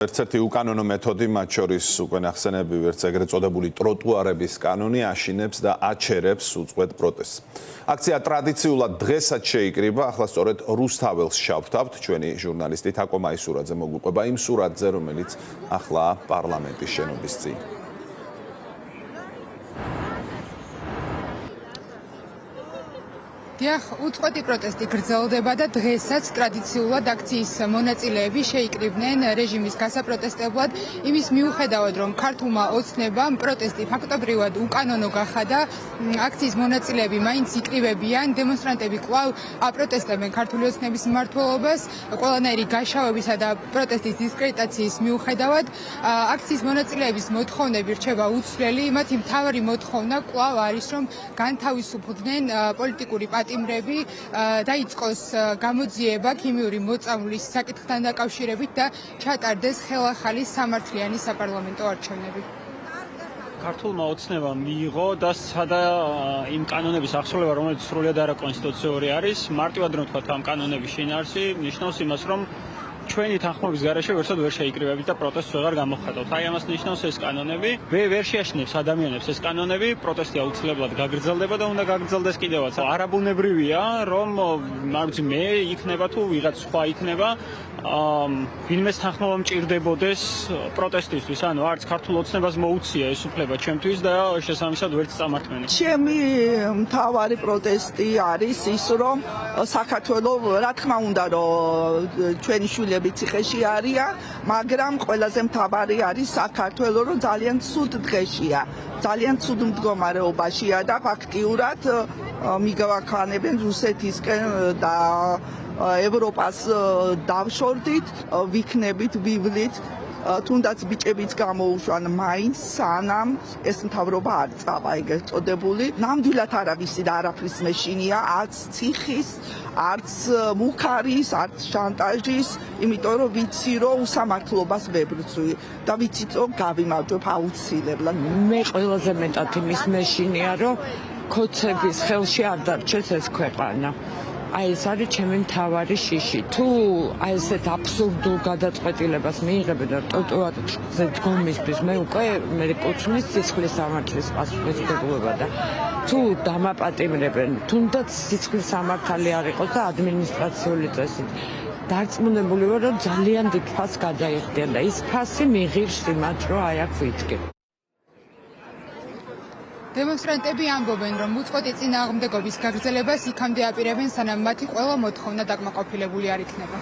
ერთ-ერთი უკანონო მეთოდი, მათ შორის უკვე ნახსენები ვერც ეგრეთ წოდებული ტროტუარების კანონი აშინებს და აჩერებს უწყვეტ პროტესტს. აქცია ტრადიციულად დღესაც შეიკრიბა, ახლა სწორედ რუსთაველს შევთავთ, ჩვენი ჟურნალისტი თაკო მაისურაძე მოგვიყვება იმ სურათზე, რომელიც ახლა პარლამენტის შენობის წინ. უწყვეტი პროტესტი გრძელდება და დღესაც ტრადიციულად აქციის მონაწილეები შეიკრიბნენ რეჟიმის გასაპროტესტებლად იმის მიუხედავად, რომ ქართულმა ოცნებამ პროტესტი ფაქტობრივად უკანონო გახადა, აქციის მონაწილეები მაინც იკრიბებიან, დემონსტრანტები კვლავ აპროტესტებენ ქართული ოცნების მმართველობას, ყველანაირი გაშავებისა და პროტესტის დისკრედიტაციის მიუხედავად, აქციის მონაწილეების მოთხოვნები რჩება უცვლელი, მათი მთავარი მოთხოვნა კვლავ არის, რომ განთავისუფლდნენ პოლიტიკური პატიმრები, დაიწყოს გამოძიება ქიმიური მოწამვლის საკითხთან დაკავშირებით და ჩატარდეს ხელახალი სამართლიანი საპარლამენტო არჩევნები. ქართულმა ოცნებამ მიიღო და სადა იმ კანონების აღსრულება, რომელიც სრულიად არაკონსტიტუციური არის, მარტივად რომ თქვა ამ კანონების შინაარსი, ნიშნავს იმას, რომ ჩვენი თანხმობის გარეშე ვერცად ვერ შეიკრიბებით და პროტესტს ვეღარ გამოხატავთ. აი ამას ნიშნავს ეს კანონები. ვერ შეაშინებს ადამიანებს ეს კანონები, პროტესტი აუცილებლად გაგრძელდება და უნდა გაგრძელდეს კიდევაც. არაბუნებრივია, რომ მე იქნება თუ ვიღაც სხვა იქნება, ვინმეს თანხმობა მჭირდებოდეს პროტესტისთვის. ანუ არც ქართულ ოცნებას მოუწია ეს უფლება ჩემთვის და შესაბამისად ვერც წამართმენი. ჩემი მთავარი პროტესტი არის ის, რომ საქართველოს, რა თქმა უნდა, რომ ჩვენი შვილები ციხეში არიან, მაგრამ ყველაზე მთავარი არის საქართველოს, რომ ძალიან ცუდ დღეშია, ძალიან ცუდ მდგომარეობაშია და ფაქტიურად მიგავახანებენ რუსეთისკენ და ევროპას დავშორდით, ვიქნებით, ვივლით, თუნდაც ბიჭებიც გამოუშვან მაინც, სანამ ეს მთავრობა არ წავა ეგრეთ წოდებული. ნამდვილად არავისი და არაფრის მეშინია, არც ციხის, არც მუხარის, არც შანტაჟის, იმიტომ რომ ვიცი, რომ უსამართლობას ვებრწვი და ვიცით, რომ გავიმარჯვებ აუცილებლად. მე ყველაზე მეტად იმის მეშინია, რომ ქოცების ხელში არ დარჩეს ეს ქვეყანა. აი ეს არის ჩემი მთავარი შიში. თუ აი ესეთ აბსურდულ გადაწყვეტილებას მიიღებენ და ტროტუარზე დგომისთვის მე კუთვნის სისხლის სამართლის პასუხისმგებლობა და თუ დამაპატიმრებენ, თუნდაც სისხლის სამართალი არ იყოს და ადმინისტრაციული წესით. დარწმუნებული ვარ, რომ ძალიან დიდ ფასს გადაიხდიან და ის ფასი მიღირს იმათ, რომ აი აქ ვიდგენ. დემონსტრანტები ამბობენ, რომ უწყვეტი წინააღმდეგობის გაგრძელებას იქამდე აპირებენ, სანამ მათი ყველა მოთხოვნა დაკმაყოფილებული არ იქნება.